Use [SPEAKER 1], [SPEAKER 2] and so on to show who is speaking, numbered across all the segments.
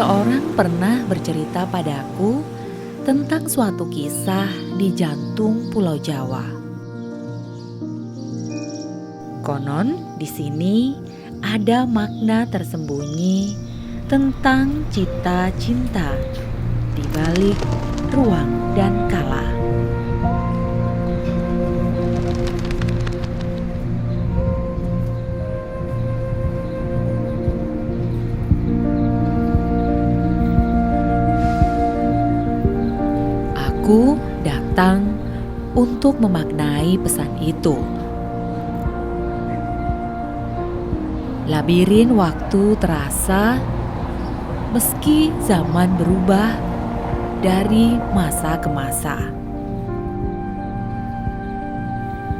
[SPEAKER 1] Seseorang pernah bercerita padaku tentang suatu kisah di jantung Pulau Jawa. Konon di sini ada makna tersembunyi tentang cita cinta di balik ruang dan kala. Aku datang untuk memaknai pesan itu. Labirin waktu terasa meski zaman berubah dari masa ke masa.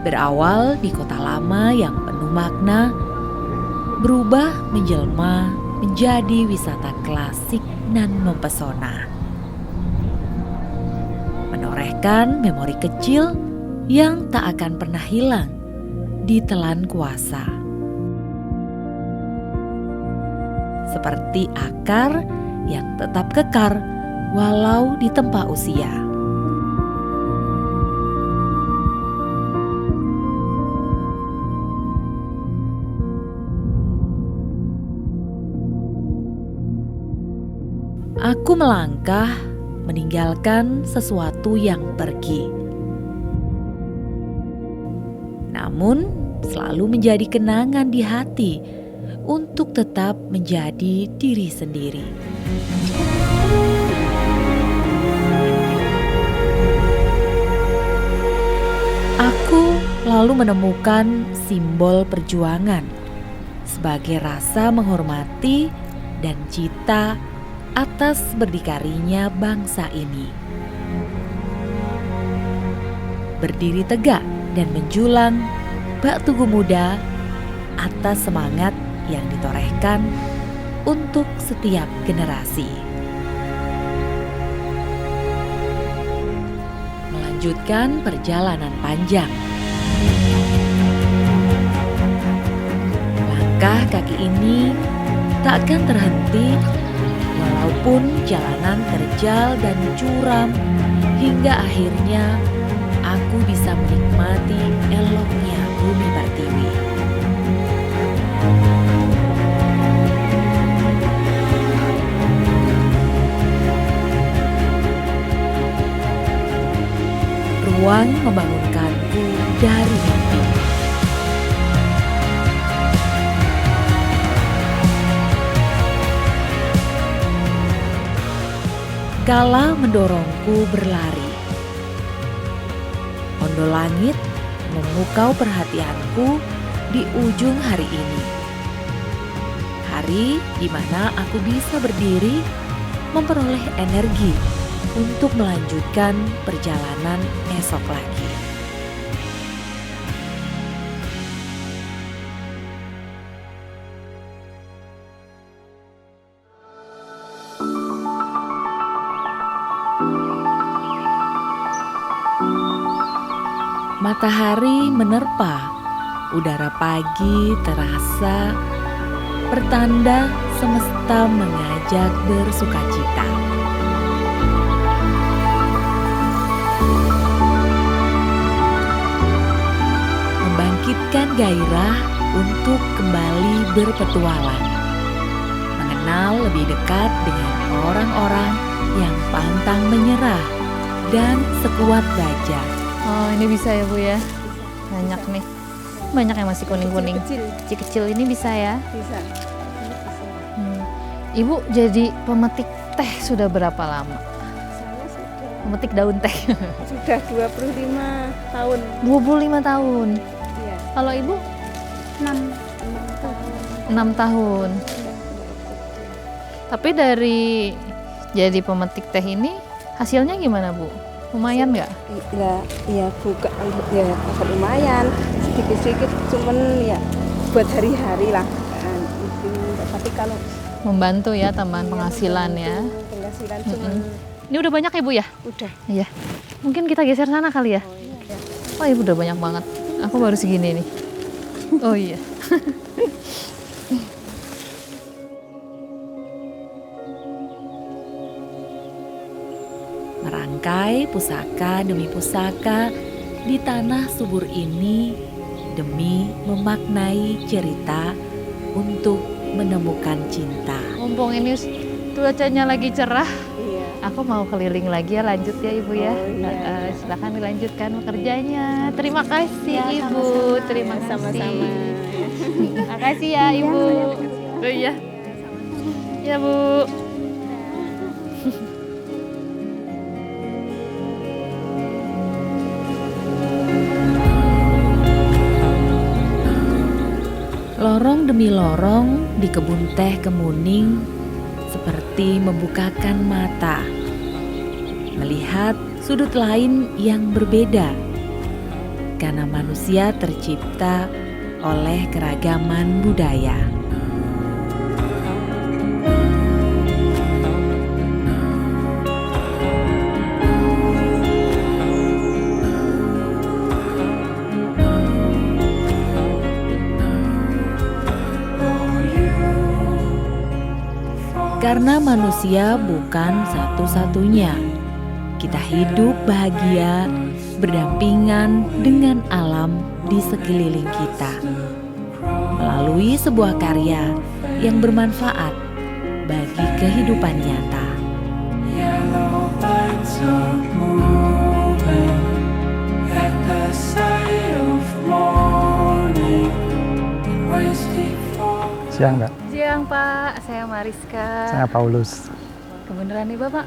[SPEAKER 1] Berawal di kota lama yang penuh makna, berubah menjelma menjadi wisata klasik dan mempesona. Menorehkan memori kecil yang tak akan pernah hilang ditelan kuasa. Seperti akar yang tetap kekar walau ditempa usia. Aku melangkah meninggalkan sesuatu yang pergi. Namun selalu menjadi kenangan di hati untuk tetap menjadi diri sendiri. Aku lalu menemukan simbol perjuangan sebagai rasa menghormati dan cita atas berdikarinya bangsa ini. Berdiri tegak dan menjulang bak tugu muda atas semangat yang ditorehkan untuk setiap generasi. Melanjutkan perjalanan panjang. Langkah kaki ini tak akan terhenti walaupun jalanan terjal dan curam, hingga akhirnya aku bisa menikmati eloknya bumi pertiwi. Ruang membangunkanku dari mimpi. Kala mendorongku berlari. Ondo langit memukau perhatianku di ujung hari ini. Hari di mana aku bisa berdiri memperoleh energi untuk melanjutkan perjalanan esok lagi. Matahari menerpa, udara pagi terasa pertanda semesta mengajak bersukacita. Membangkitkan gairah untuk kembali berpetualang, mengenal lebih dekat dengan orang-orang yang pantang menyerah dan sekuat baja.
[SPEAKER 2] Oh, ini bisa ya Bu ya? Banyak nih. Banyak yang masih kuning-kuning. Kecil-kecil ini bisa ya?
[SPEAKER 3] Bisa.
[SPEAKER 2] Ibu jadi pemetik teh sudah berapa lama?
[SPEAKER 3] Saya sudah
[SPEAKER 2] Pemetik daun teh.
[SPEAKER 3] sudah 25 tahun.
[SPEAKER 2] 25 tahun.
[SPEAKER 3] Iya.
[SPEAKER 2] Kalau Ibu
[SPEAKER 3] 6 tahun.
[SPEAKER 2] 6 tahun. Tapi dari jadi pemetik teh ini hasilnya gimana Bu? Lumayan nggak?
[SPEAKER 3] Ya buka ya lumayan sedikit-sedikit, cuman ya buat hari-hari lah. Itu tapi kalau
[SPEAKER 2] Membantu ya tambahan penghasilan ya.
[SPEAKER 3] penghasilan cuman
[SPEAKER 2] Ini udah banyak ya Bu ya?
[SPEAKER 3] udah.
[SPEAKER 2] Iya. Mungkin kita geser sana kali ya? Oh Ibu udah banyak banget. Aku baru segini nih. Oh iya.
[SPEAKER 1] merangkai pusaka demi pusaka di tanah subur ini demi memaknai cerita untuk menemukan cinta.
[SPEAKER 2] Mumpung ini cuacanya lagi cerah,
[SPEAKER 3] Iya.
[SPEAKER 2] aku mau keliling lagi ya, lanjut ya Ibu ya.
[SPEAKER 3] Oh, iya.
[SPEAKER 2] Silakan dilanjutkan pekerjaannya. Terima kasih
[SPEAKER 3] Ya,
[SPEAKER 2] Ibu,
[SPEAKER 3] sama-sama.
[SPEAKER 2] terima
[SPEAKER 3] Ya,
[SPEAKER 2] kasih.
[SPEAKER 3] sama-sama.
[SPEAKER 2] Terima kasih ya Ibu. Oh iya. Ya Bu.
[SPEAKER 1] Lorong demi lorong di kebun teh Kemuning seperti membukakan mata, melihat sudut lain yang berbeda, karena manusia tercipta oleh keragaman budaya. Karena manusia bukan satu-satunya, kita hidup bahagia berdampingan dengan alam di sekeliling kita melalui sebuah karya yang bermanfaat bagi kehidupan nyata.
[SPEAKER 4] Yellow lights are moving at the sight of morning. Wasted for
[SPEAKER 5] Siang Mbak,
[SPEAKER 2] Siang Pak, saya Mariska.
[SPEAKER 5] saya Paulus.
[SPEAKER 2] Kebenaran nih Bapak,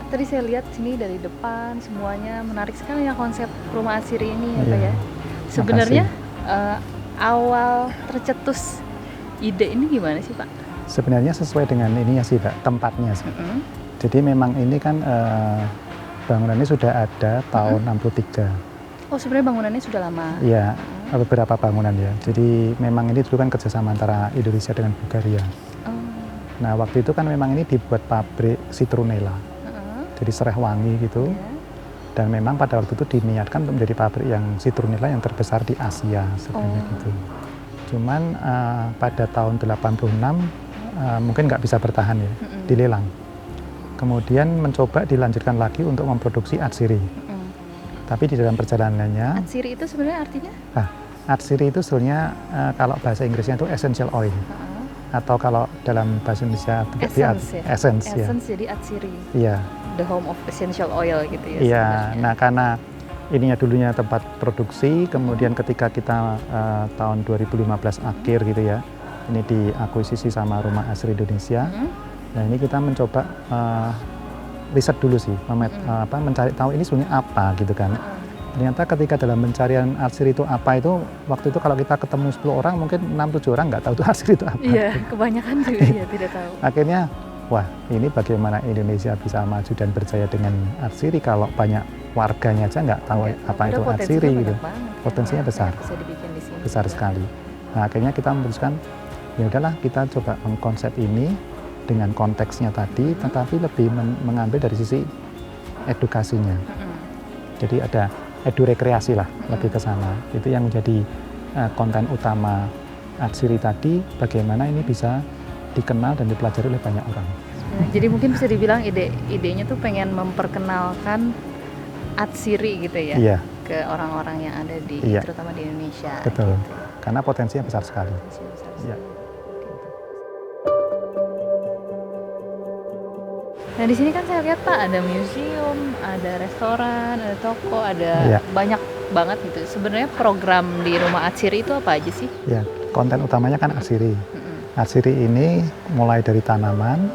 [SPEAKER 2] tadi saya lihat sini dari depan semuanya menarik sekali ya konsep rumah asiri ini ya Pak
[SPEAKER 5] Iya,
[SPEAKER 2] ya. Sebenarnya awal tercetus ide ini gimana sih Pak?
[SPEAKER 5] Sebenarnya sesuai dengan ini ya sih Mbak, tempatnya sih. Jadi memang ini kan bangunan ini sudah ada tahun 63.
[SPEAKER 2] Oh sebenarnya bangunannya sudah lama.
[SPEAKER 5] Iya, beberapa bangunan ya. Jadi memang ini dulu kan kerjasama antara Indonesia dengan Bulgaria.
[SPEAKER 2] Oh,
[SPEAKER 5] Nah waktu itu kan memang ini dibuat pabrik citronella, jadi serai wangi gitu.
[SPEAKER 2] ya.
[SPEAKER 5] Dan memang pada waktu itu diniatkan untuk menjadi pabrik yang citronella yang terbesar di Asia sebenarnya
[SPEAKER 2] Oh.
[SPEAKER 5] gitu. Cuman pada tahun 86 mungkin nggak bisa bertahan ya, dilelang. Kemudian mencoba dilanjutkan lagi untuk memproduksi atsiri. Tapi di dalam perjalanannya,
[SPEAKER 2] Atsiri itu sebenarnya artinya?
[SPEAKER 5] atsiri itu sebenarnya kalau bahasa Inggrisnya itu essential oil. Atau kalau dalam bahasa Indonesia
[SPEAKER 2] Essence ya?
[SPEAKER 5] essence ya.
[SPEAKER 2] Essence jadi atsiri,
[SPEAKER 5] Iya.
[SPEAKER 2] the home of essential oil gitu ya.
[SPEAKER 5] Iya,
[SPEAKER 2] sebenarnya.
[SPEAKER 5] nah karena ininya dulunya tempat produksi, kemudian ketika kita tahun 2015 akhir gitu ya, ini diakuisisi sama Rumah Asri Indonesia. Nah ini kita mencoba riset dulu sih, mencari tahu ini sebenarnya apa gitu kan. Ternyata ketika dalam pencarian arsir itu apa itu, waktu itu kalau kita ketemu 10 orang mungkin 6-7 orang nggak tahu itu arsir itu apa.
[SPEAKER 2] Iya, kebanyakan juga ya tidak tahu.
[SPEAKER 5] Akhirnya, wah ini bagaimana Indonesia bisa maju dan berjaya dengan arsiri kalau banyak warganya aja nggak tahu
[SPEAKER 2] Iya,
[SPEAKER 5] apa
[SPEAKER 2] padahal
[SPEAKER 5] itu
[SPEAKER 2] potensinya
[SPEAKER 5] arsiri
[SPEAKER 2] banyak
[SPEAKER 5] gitu.
[SPEAKER 2] banget kan,
[SPEAKER 5] Potensinya
[SPEAKER 2] yang
[SPEAKER 5] besar,
[SPEAKER 2] bisa dibikin di sini.
[SPEAKER 5] besar sekali. Nah akhirnya kita memutuskan, ya udahlah kita coba mengkonsep ini dengan konteksnya tadi, tetapi lebih mengambil dari sisi edukasinya. Jadi ada edu rekreasi lah, lebih ke sana. Itu yang menjadi konten utama atsiri tadi, bagaimana ini bisa dikenal dan dipelajari oleh banyak orang.
[SPEAKER 2] Jadi mungkin bisa dibilang idenya tuh pengen memperkenalkan atsiri gitu ya,
[SPEAKER 5] Iya,
[SPEAKER 2] ke orang-orang yang ada di,
[SPEAKER 5] Iya.
[SPEAKER 2] terutama di Indonesia.
[SPEAKER 5] betul.
[SPEAKER 2] Gitu.
[SPEAKER 5] Karena potensinya besar sekali. Iya.
[SPEAKER 2] Nah di sini kan saya lihat Pak ada museum, ada restoran, ada toko, ada
[SPEAKER 5] Iya.
[SPEAKER 2] banyak banget gitu. Sebenarnya program di Rumah Atsiri itu apa aja sih?
[SPEAKER 5] Ya, konten utamanya kan arsiri. Arsiri ini mulai dari tanaman,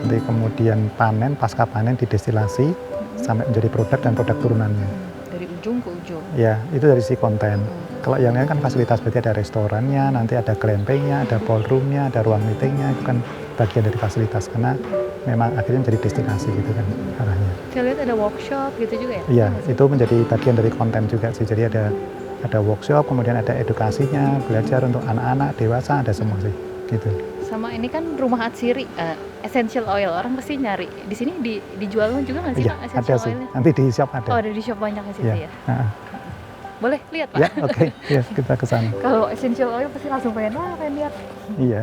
[SPEAKER 5] nanti kemudian panen, pasca panen didestilasi sampai menjadi produk dan produk turunannya.
[SPEAKER 2] Dari ujung ke ujung.
[SPEAKER 5] Ya, itu dari sisi konten. Kalau yang lain kan fasilitas, berarti ada restorannya, nanti ada glampingnya, ada ballroomnya, ada ruang meetingnya, itu kan bagian dari fasilitas karena memang akhirnya menjadi destinasi gitu kan arahnya.
[SPEAKER 2] Saya lihat ada workshop gitu juga ya?
[SPEAKER 5] Iya, itu menjadi bagian dari konten juga sih. Jadi ada workshop, kemudian ada edukasinya, belajar untuk anak-anak, dewasa, ada semua sih gitu.
[SPEAKER 2] Sama ini kan Rumah Atsiri, essential oil. Orang pasti nyari. Di sini dijual juga nggak sih
[SPEAKER 5] Iya,
[SPEAKER 2] Pak
[SPEAKER 5] ada
[SPEAKER 2] essential
[SPEAKER 5] sih.
[SPEAKER 2] oilnya?
[SPEAKER 5] Nanti di shop ada.
[SPEAKER 2] Oh ada di shop banyak di situ
[SPEAKER 5] Iya.
[SPEAKER 2] ya?
[SPEAKER 5] Nah,
[SPEAKER 2] Boleh lihat Pak?
[SPEAKER 5] ya, oke. Ya, kita ke sana.
[SPEAKER 2] Kalau essential oil pasti langsung pengen lihat.
[SPEAKER 5] Iya.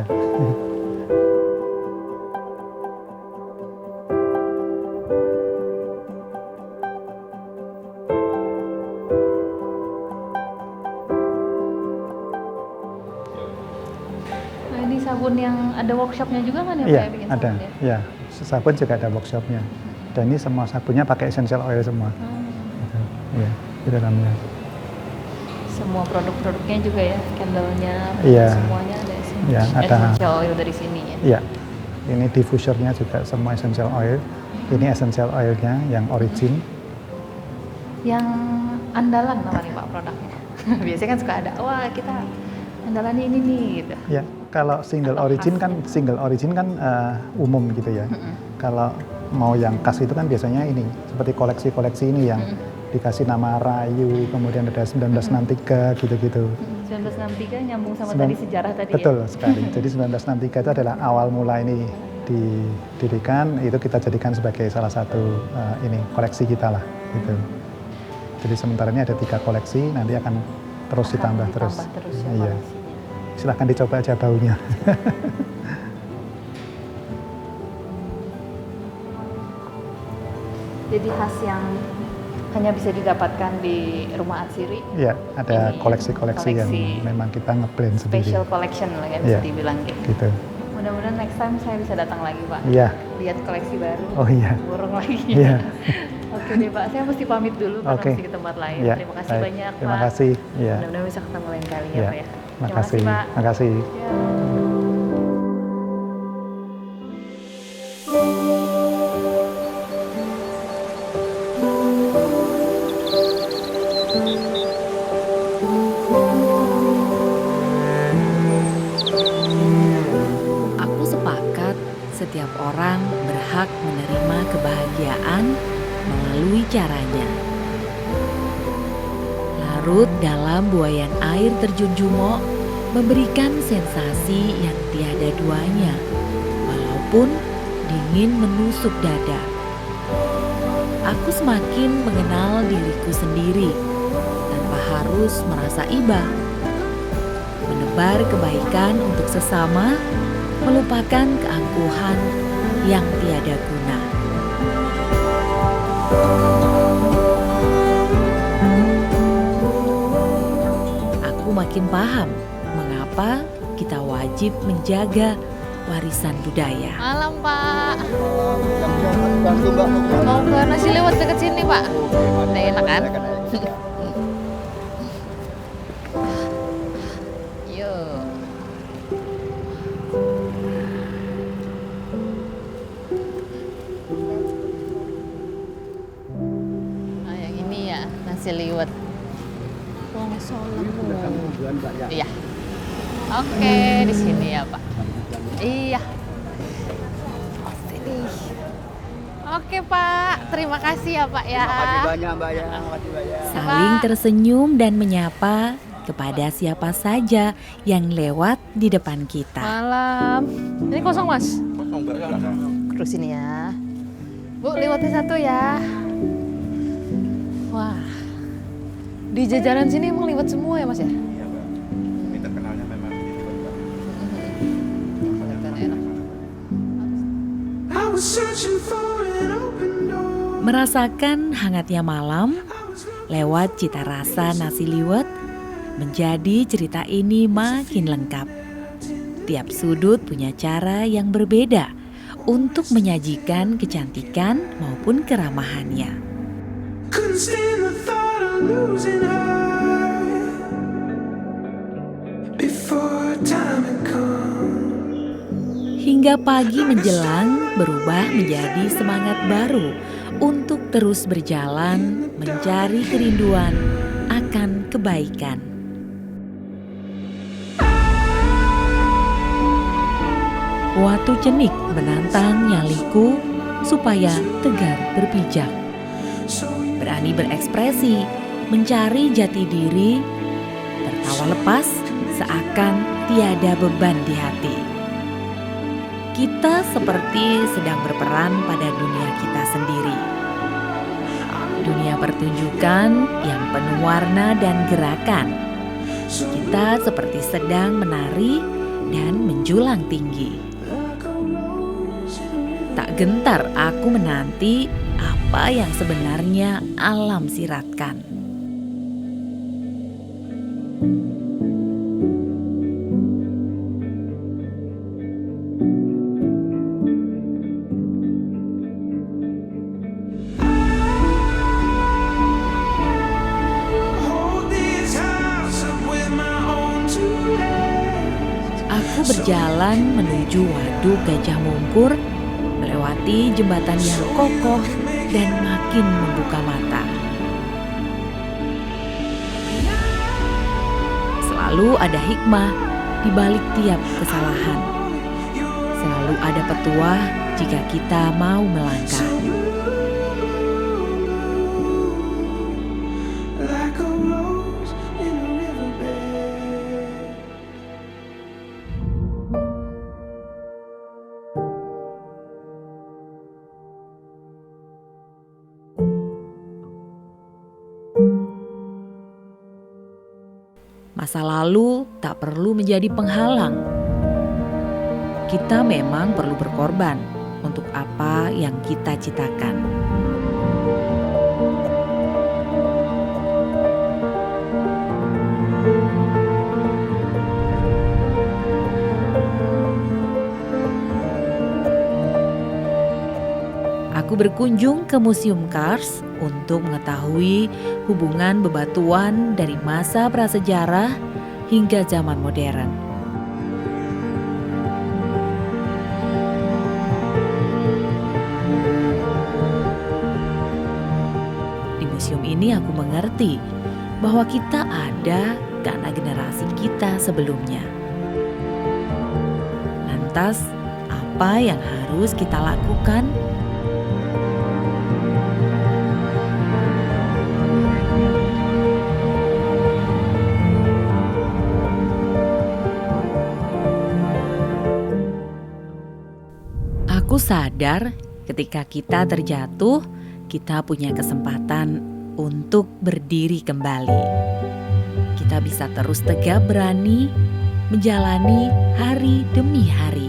[SPEAKER 2] sabun yang ada workshopnya juga kan ya
[SPEAKER 5] Iya,
[SPEAKER 2] Pak, ya, bikin
[SPEAKER 5] ada.
[SPEAKER 2] sabun ya?
[SPEAKER 5] Ya, sabun juga ada workshopnya. Dan ini semua sabunnya pakai essential oil semua. Iya, di dalamnya.
[SPEAKER 2] Semua produk-produknya juga ya, candle-nya,
[SPEAKER 5] Iya.
[SPEAKER 2] semuanya ada
[SPEAKER 5] Iya, ada.
[SPEAKER 2] essential oil dari sini ya.
[SPEAKER 5] Iya, ini diffusernya juga semua essential oil. Ini essential oilnya yang origin.
[SPEAKER 2] Yang andalan apa nih Pak produknya? Biasanya kan suka ada, wah kita andalannya ini nih gitu.
[SPEAKER 5] Ya, kalau single origin kan umum gitu ya. Kalau mau yang khas itu kan biasanya ini, seperti koleksi-koleksi ini yang dikasih nama Rayu, kemudian ada 1963 gitu-gitu.
[SPEAKER 2] 1963 nyambung sama
[SPEAKER 5] Sembilan-
[SPEAKER 2] tadi sejarah tadi
[SPEAKER 5] Betul
[SPEAKER 2] ya?
[SPEAKER 5] sekali. Jadi 1963 itu adalah awal mula ini didirikan, itu kita jadikan sebagai salah satu ini koleksi kita lah gitu. Jadi sementara ini ada 3 koleksi, nanti akan terus ditambah terus.
[SPEAKER 2] ya
[SPEAKER 5] Iya.
[SPEAKER 2] koleksinya.
[SPEAKER 5] Silahkan dicoba aja baunya.
[SPEAKER 2] Jadi khas yang hanya bisa didapatkan di rumah Atsiri,
[SPEAKER 5] Iya, ada
[SPEAKER 2] Ini
[SPEAKER 5] koleksi-koleksi yang
[SPEAKER 2] koleksi
[SPEAKER 5] memang kita ngeblend sendiri.
[SPEAKER 2] special collection lah ya bisa
[SPEAKER 5] Iya.
[SPEAKER 2] dibilang gitu.
[SPEAKER 5] Gitu.
[SPEAKER 2] Mudah-mudahan next time saya bisa datang lagi Pak,
[SPEAKER 5] Iya.
[SPEAKER 2] lihat koleksi baru,
[SPEAKER 5] Oh iya.
[SPEAKER 2] burung lagi.
[SPEAKER 5] Iya.
[SPEAKER 2] Oke deh Pak, saya mesti pamit dulu karena
[SPEAKER 5] Oke.
[SPEAKER 2] mesti ke tempat lain.
[SPEAKER 5] Iya.
[SPEAKER 2] Terima kasih
[SPEAKER 5] Baik.
[SPEAKER 2] banyak
[SPEAKER 5] Terima
[SPEAKER 2] Pak.
[SPEAKER 5] kasih. Iya.
[SPEAKER 2] Mudah-mudahan bisa ketemu lain kali ya
[SPEAKER 5] Iya.
[SPEAKER 2] Pak ya.
[SPEAKER 5] Terima kasih.
[SPEAKER 2] Pak.
[SPEAKER 5] Terima kasih.
[SPEAKER 2] Ya.
[SPEAKER 1] Aku sepakat setiap orang berhak menerima kebahagiaan melalui caranya. Larut dalam buayan air terjun Jumo memberikan sensasi yang tiada duanya, walaupun dingin menusuk dada. Aku semakin mengenal diriku sendiri tanpa harus merasa iba. Menebar kebaikan untuk sesama, melupakan keangkuhan yang tiada guna. Aku makin paham mengapa kita wajib menjaga warisan budaya.
[SPEAKER 2] Malam Pak. Mau ke nasi lewat dekat sini Pak. Udah enak kan? Yuk. Ah, yang ini ya nasi liwet. Wong Solo. Iya. Oke, di sini ya Pak. Iya. Sini. Oke Pak, terima kasih ya Pak ya.
[SPEAKER 6] banyak Mbak ya.
[SPEAKER 1] Saling tersenyum dan menyapa kepada siapa saja yang lewat di depan kita.
[SPEAKER 2] Malam. Ini kosong Mas?
[SPEAKER 6] Kosong Mbak.
[SPEAKER 2] Terus ini ya. Bu, lewatnya satu ya. Wah. Di jajaran sini emang liwet semua ya Mas ya?
[SPEAKER 6] Iya Mbak. Ini terkenalnya memang di Liwet Mbak.
[SPEAKER 2] Kelihatan enak.
[SPEAKER 4] I was searching for an open door.
[SPEAKER 1] Merasakan hangatnya malam lewat cita rasa nasi liwet menjadi cerita ini makin lengkap. Tiap sudut punya cara yang berbeda untuk menyajikan kecantikan maupun keramahannya.
[SPEAKER 4] Couldn't stand the thought of losing her before time had come.
[SPEAKER 1] Hingga pagi menjelang berubah menjadi semangat baru untuk terus berjalan mencari kerinduan akan kebaikan. Watu cenik menantang nyaliku supaya tegar berpijak. Berani berekspresi, mencari jati diri, tertawa lepas seakan tiada beban di hati. Kita seperti sedang berperan pada dunia kita sendiri. Dunia pertunjukan yang penuh warna dan gerakan. Kita seperti sedang menari dan menjulang tinggi. Tak gentar aku menanti apa yang sebenarnya alam siratkan. Aku berjalan menuju Waduk Gajah Mungkur, melewati jembatan yang kokoh dan makin membuka mata. Selalu ada hikmah di balik tiap kesalahan. Selalu ada petuah jika kita mau melangkah.
[SPEAKER 4] like a rose in a riverbed.
[SPEAKER 1] Masa lalu tak perlu menjadi penghalang. Kita memang perlu berkorban untuk apa yang kita citakan. Aku berkunjung ke Museum Kars untuk mengetahui hubungan bebatuan dari masa prasejarah hingga zaman modern. Di museum ini aku mengerti bahwa kita ada karena generasi kita sebelumnya. Lantas, apa yang harus kita lakukan? Aku sadar ketika kita terjatuh, kita punya kesempatan untuk berdiri kembali. Kita bisa terus tegap berani menjalani hari demi hari.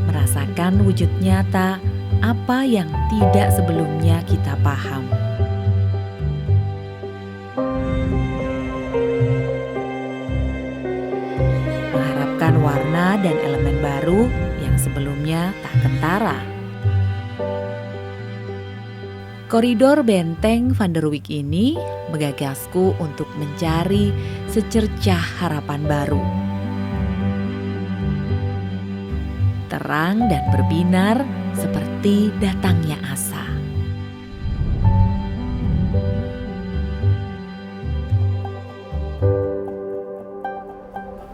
[SPEAKER 1] Merasakan wujud nyata apa yang tidak sebelumnya kita paham. Warna dan elemen baru yang sebelumnya tak kentara. Koridor benteng Van der Wijk ini menggagasku untuk mencari secercah harapan baru. Terang dan berbinar seperti datangnya asa.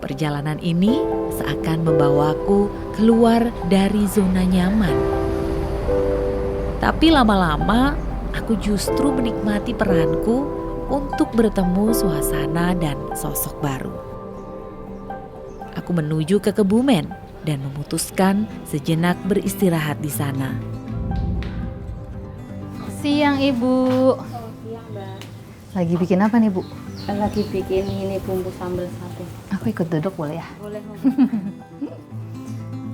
[SPEAKER 1] Perjalanan ini seakan membawaku keluar dari zona nyaman. Tapi lama-lama aku justru menikmati peranku untuk bertemu suasana dan sosok baru. Aku menuju ke Kebumen dan memutuskan sejenak beristirahat di sana.
[SPEAKER 2] Siang Ibu.
[SPEAKER 3] Siang, Mbak.
[SPEAKER 2] Lagi bikin apa nih Bu?
[SPEAKER 3] Lagi bikin ini bumbu sambal sate.
[SPEAKER 2] Aku ikut duduk boleh ya?
[SPEAKER 3] Boleh.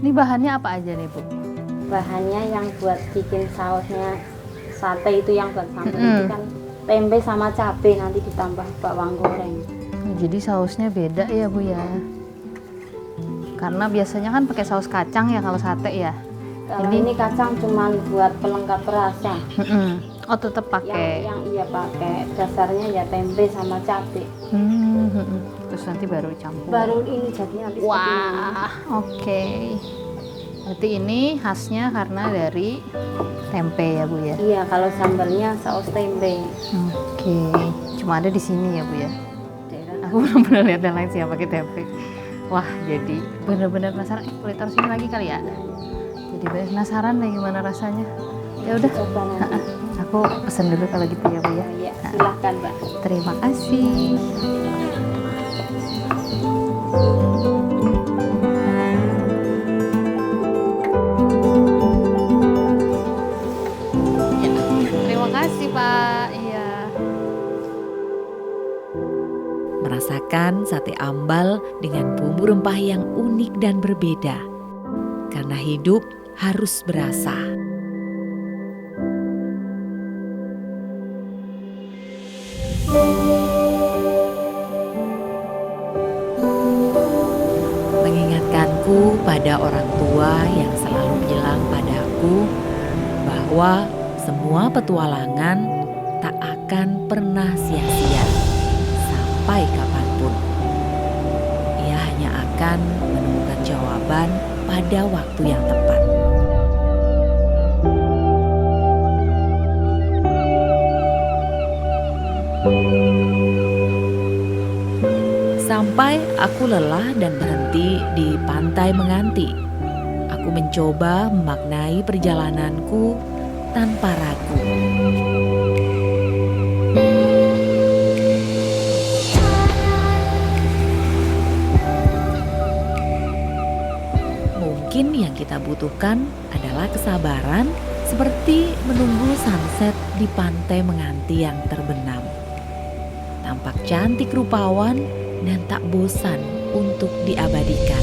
[SPEAKER 2] Ini bahannya apa aja nih Bu?
[SPEAKER 3] Bahannya yang buat bikin sausnya sate itu yang buat sambal itu kan tempe sama cabai, nanti ditambah bawang goreng.
[SPEAKER 2] Jadi sausnya beda ya Bu ya? Karena biasanya kan pakai saus kacang ya kalau sate ya?
[SPEAKER 3] Kalau ini kacang cuma buat pelengkap rasa.
[SPEAKER 2] Oh tetap pakai.
[SPEAKER 3] Yang iya pakai, dasarnya ya tempe sama cabai.
[SPEAKER 2] Terus nanti baru campur.
[SPEAKER 3] Baru ini jadi nanti seperti
[SPEAKER 2] Wah, oke. Berarti ini khasnya karena dari tempe ya Bu ya?
[SPEAKER 3] ini. Iya, kalau sambalnya saus tempe.
[SPEAKER 2] Oke, cuma ada di sini ya Bu ya?
[SPEAKER 3] Daerah
[SPEAKER 2] Aku belum pernah lihat yang lain sih yang pakai tempe. Wah, jadi benar-benar penasaran. Boleh taruh sini lagi kali ya? Jadi benar penasaran deh gimana rasanya. Ya udah,
[SPEAKER 3] coba nanti.
[SPEAKER 2] aku pesen dulu kalau gitu ya Bu ya?
[SPEAKER 3] Iya, silahkan Mbak.
[SPEAKER 2] Terima kasih. Ya, terima kasih Pak. Iya.
[SPEAKER 1] Merasakan sate ambal dengan bumbu rempah yang unik dan berbeda. Karena hidup harus berasa. Mengingatkanku pada orang tua yang selalu bilang padaku bahwa semua petualangan tak akan pernah sia-sia sampai kapanpun. akan menemukan jawaban pada waktu yang tepat. Sampai aku lelah dan berhenti di pantai Menganti. Aku mencoba memaknai perjalananku tanpa ragu. Mungkin yang kita butuhkan adalah kesabaran, seperti menunggu sunset di pantai Menganti yang terbenam. Tampak cantik rupawan dan tak bosan untuk diabadikan.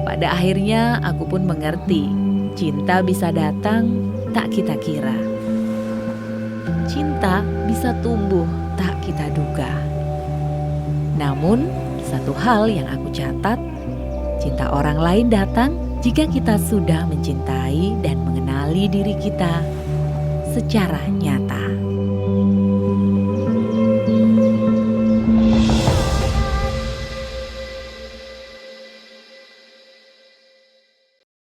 [SPEAKER 1] Pada akhirnya aku pun mengerti, cinta bisa datang tak kita kira. Cinta bisa tumbuh tak kita duga. Namun, satu hal yang aku catat, cinta orang lain datang jika kita sudah mencintai dan mengenali diri kita secara nyata.